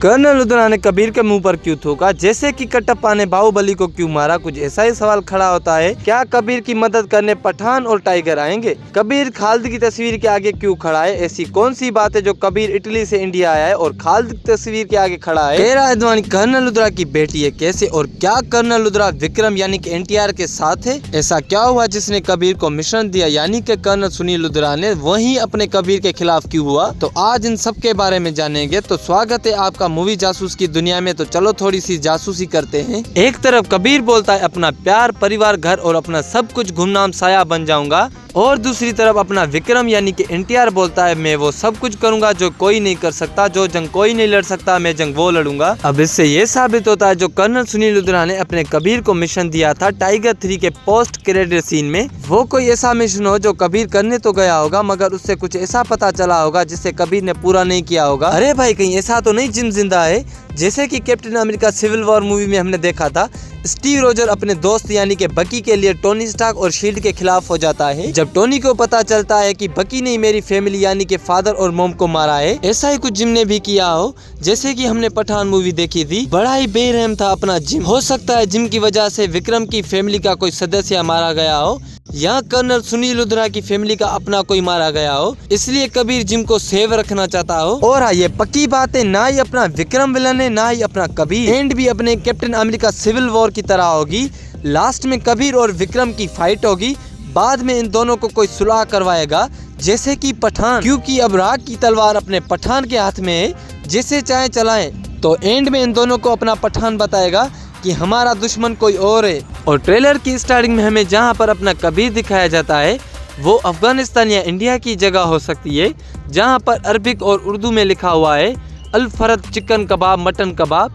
Colonel Luthra ने कबीर के मुंह पर क्यों थूका, जैसे कि कटप्पा ने बाहुबली को क्यों मारा, कुछ ऐसा ही सवाल खड़ा होता है। क्या कबीर की मदद करने पठान और टाइगर आएंगे? कबीर खालिद की तस्वीर के आगे क्यों खड़ा है? ऐसी कौन सी बात है जो कबीर इटली से इंडिया आया है और खालिद की तस्वीर के आगे खड़ा है? कियारा आडवाणी कर्नल लुथरा की बेटी है, कैसे और क्या कर्नल लुथरा विक्रम यानी कि एनटीआर के साथ है? ऐसा क्या हुआ जिसने कबीर को मिशन दिया यानी कि कर्नल सुनील लुथरा ने वही अपने कबीर के खिलाफ क्यों हुआ? तो आज इन सब के बारे में जानेंगे। तो स्वागत है आपका मूवी जासूस की दुनिया में। तो चलो थोड़ी सी जासूसी करते हैं। एक तरफ कबीर बोलता है अपना प्यार, परिवार, घर और अपना सब कुछ गुमनाम साया बन जाऊंगा, और दूसरी तरफ अपना विक्रम यानी कि एनटीआर बोलता है मैं वो सब कुछ करूंगा जो कोई नहीं कर सकता, जो जंग कोई नहीं लड़ सकता, मैं जंग वो लड़ूंगा। अब इससे ये साबित होता है जो कर्नल सुनील लुथरा ने अपने कबीर को मिशन दिया था टाइगर 3 के पोस्ट क्रेडिट सीन में, वो कोई ऐसा मिशन हो जो कबीर करने तो गया होगा मगर उससे कुछ ऐसा पता चला होगा जिससे कबीर ने पूरा नहीं किया होगा। अरे भाई कहीं ऐसा तो नहीं जिम जिंदा है जैसे कि Captain America Civil War movie में हमने देखा था। स्टीव रोजर अपने दोस्त यानी कि बकी के लिए टोनी स्टार्क और शील्ड के खिलाफ हो जाता है। जब टोनी को पता चलता है कि बकी ने मेरी फैमिली यानी कि फादर और मॉम को मारा है, ऐसा ही कुछ जिम ने भी किया हो जैसे कि हमने पठान मूवी देखी थी। बड़ा ही बेरहम था अपना जिम। हो सकता है जिम की वजह से विक्रम की फैमिली का कोई सदस्य मारा गया हो या कर्नल सुनील लुथरा की फैमिली का अपना कोई मारा गया हो, इसलिए कबीर जिम को सेव रखना चाहता हो। और हाँ, ये पक्की बात है, ना ही अपना विक्रम विलन है ना ही अपना कबीर। एंड भी अपने कैप्टन अमेरिका सिविल वॉर की तरह होगी। लास्ट में कबीर और विक्रम की फाइट होगी, बाद में इन दोनों को कोई सुलह करवाएगा जैसे कि पठान, क्योंकि अब राग की तलवार अपने पठान के हाथ में है, जिसे चाहे चलाएं। तो एंड में इन दोनों को अपना पठान बताएगा कि हमारा दुश्मन कोई और है। और ट्रेलर की स्टार्टिंग में हमें जहां पर अपना कबीर दिखाया जाता है वो अफगानिस्तान या इंडिया की जगह हो सकती है, जहां पर अरबिक और उर्दू में लिखा हुआ है अल फरद चिकन कबाब, मटन कबाब।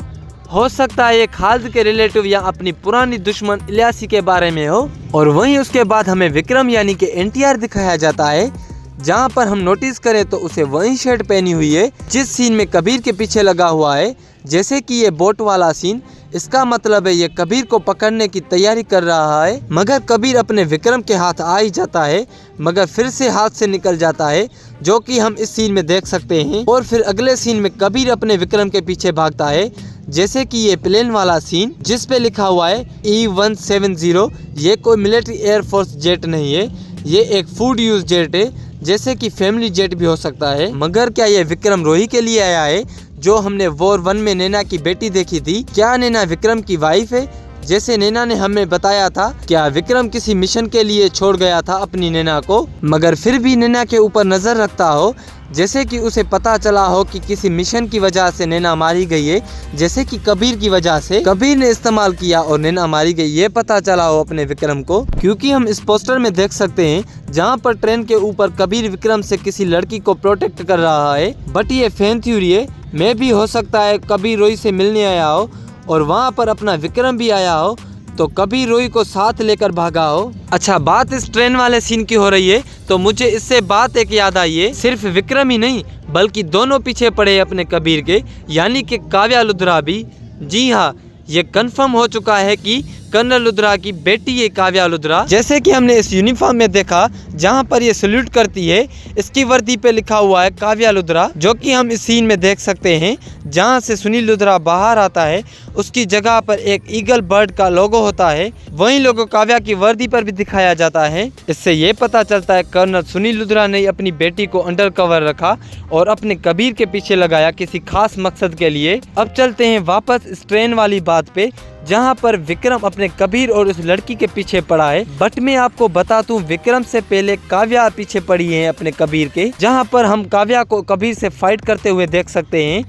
हो सकता है ये खालिद के रिलेटिव या अपनी पुरानी दुश्मन इलियासी के बारे में हो। और वहीं उसके बाद हमें विक्रम यानी कि एनटीआर दिखाया जाता है, जहां पर हम नोटिस करें तो उसे वही शर्ट पहनी हुई है जिस सीन में कबीर के पीछे लगा हुआ है, जैसे कि ये बोट वाला सीन। इसका मतलब है ये कबीर को पकड़ने की तैयारी कर रहा है, मगर कबीर अपने विक्रम के हाथ आ ही जाता है मगर फिर से हाथ से निकल जाता है, जो कि हम इस सीन में देख सकते हैं। और फिर अगले सीन में कबीर अपने विक्रम के पीछे भागता है, जैसे कि ये प्लेन वाला सीन जिस पे लिखा हुआ है E-170। ये कोई मिलिट्री एयरफोर्स जेट नहीं है, ये एक फूड यूज जेट है, जैसे कि फैमिली जेट भी हो सकता है। मगर क्या ये विक्रम रोही के लिए आया है जो हमने वॉर 1 में नैना की बेटी देखी थी? क्या नैना विक्रम की वाइफ है जैसे नैना ने हमें बताया था? क्या विक्रम किसी मिशन के लिए छोड़ गया था अपनी नैना को, मगर फिर भी नैना के ऊपर नजर रखता हो, जैसे कि उसे पता चला हो कि किसी मिशन की वजह से नैना मारी गई है, जैसे कि कबीर की वजह से कबीर ने इस्तेमाल किया और नैना मारी गई, ये पता चला हो अपने विक्रम को। क्योंकि हम इस पोस्टर में देख सकते हैं जहां पर ट्रेन के ऊपर कबीर विक्रम से किसी लड़की को प्रोटेक्ट कर रहा है। बट ये फैन थ्योरी है, मैं भी हो सकता है कबीर रोही से मिलने आया हो और वहाँ पर अपना विक्रम भी आया हो, तो कबीर रोही को साथ लेकर भागा हो। अच्छा, बात इस ट्रेन वाले सीन की हो रही है तो मुझे इससे बात एक याद आई है, सिर्फ विक्रम ही नहीं बल्कि दोनों पीछे पड़े अपने कबीर के, यानी कि काव्या लुथरा भी। जी हाँ, ये कंफर्म हो चुका है कि कर्नल लुथरा की बेटी है काव्या लुथरा, जैसे कि हमने इस यूनिफॉर्म में देखा जहां पर ये सल्यूट करती है, इसकी वर्दी पे लिखा हुआ है काव्या लुथरा, जो कि हम इस सीन में देख सकते हैं। जहां से सुनील लुथरा बाहर आता है उसकी जगह पर एक ईगल बर्ड का लोगो होता है, वही लोगो काव्या की वर्दी पर भी दिखाया जाता है। इससे ये पता चलता है कर्नल सुनील लुथरा ने अपनी बेटी को अंडर कवर रखा और अपने कबीर के पीछे लगाया किसी खास मकसद के लिए। अब चलते हैं वापस इस ट्रेन वाली बात पे, जहां पर विक्रम अपने कबीर और उस लड़की के पीछे पड़ा है। बट मैं आपको बता दूं, विक्रम से पहले काव्या पीछे पड़ी है अपने कबीर के, जहां पर हम काव्या को कबीर से फाइट करते हुए देख सकते हैं।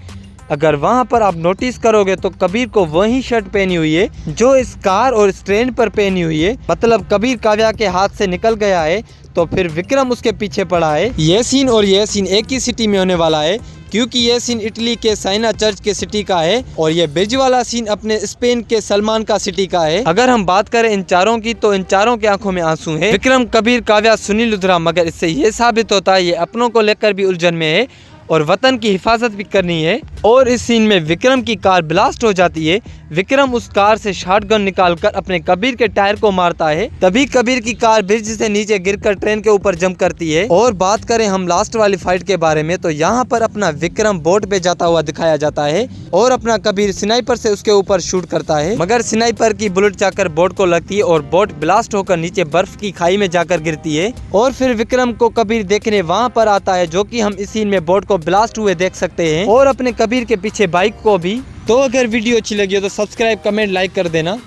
अगर वहां पर आप नोटिस करोगे तो कबीर को वही शर्ट पहनी हुई है जो इस कार और इस ट्रेन पर पहनी हुई है, मतलब कबीर काव्या के हाथ से निकल गया है तो फिर विक्रम उसके पीछे पड़ा है। ये सीन और ये सीन एक ही सिटी में होने वाला है, क्योंकि ये सीन इटली के साइना चर्च के सिटी का है और ये ब्रिज वाला सीन अपने स्पेन के सलमान का सिटी का है। अगर हम बात करें इन चारों की तो इन चारों की आंखों में आंसू है, विक्रम, कबीर, काव्या, सुनील लुथरा। मगर इससे ये साबित होता है ये अपनों को लेकर भी उलझन में है और वतन की हिफाजत भी करनी है। और इस सीन में विक्रम की कार ब्लास्ट हो जाती है। विक्रम उस कार से शॉटगन निकालकर अपने कबीर के टायर को मारता है। तभी कबीर की कार ब्रिज से नीचे गिरकर ट्रेन के ऊपर जंप करती है। और बात करें हम लास्ट वाली फाइट के बारे में, तो यहाँ पर अपना विक्रम बोट पे जाता हुआ दिखाया जाता है और अपना कबीर स्नाइपर से उसके ऊपर शूट करता है, मगर स्नाइपर की बुलेट जाकर बोट को लगती है और बोट ब्लास्ट होकर नीचे बर्फ की खाई में जाकर गिरती है। और फिर विक्रम को कबीर देखने वहाँ पर आता है, जो कि हम इस सीन में बोट को ब्लास्ट हुए देख सकते हैं, और अपने कबीर के पीछे बाइक को भी। तो अगर वीडियो अच्छी लगी हो तो सब्सक्राइब, कमेंट, लाइक कर देना।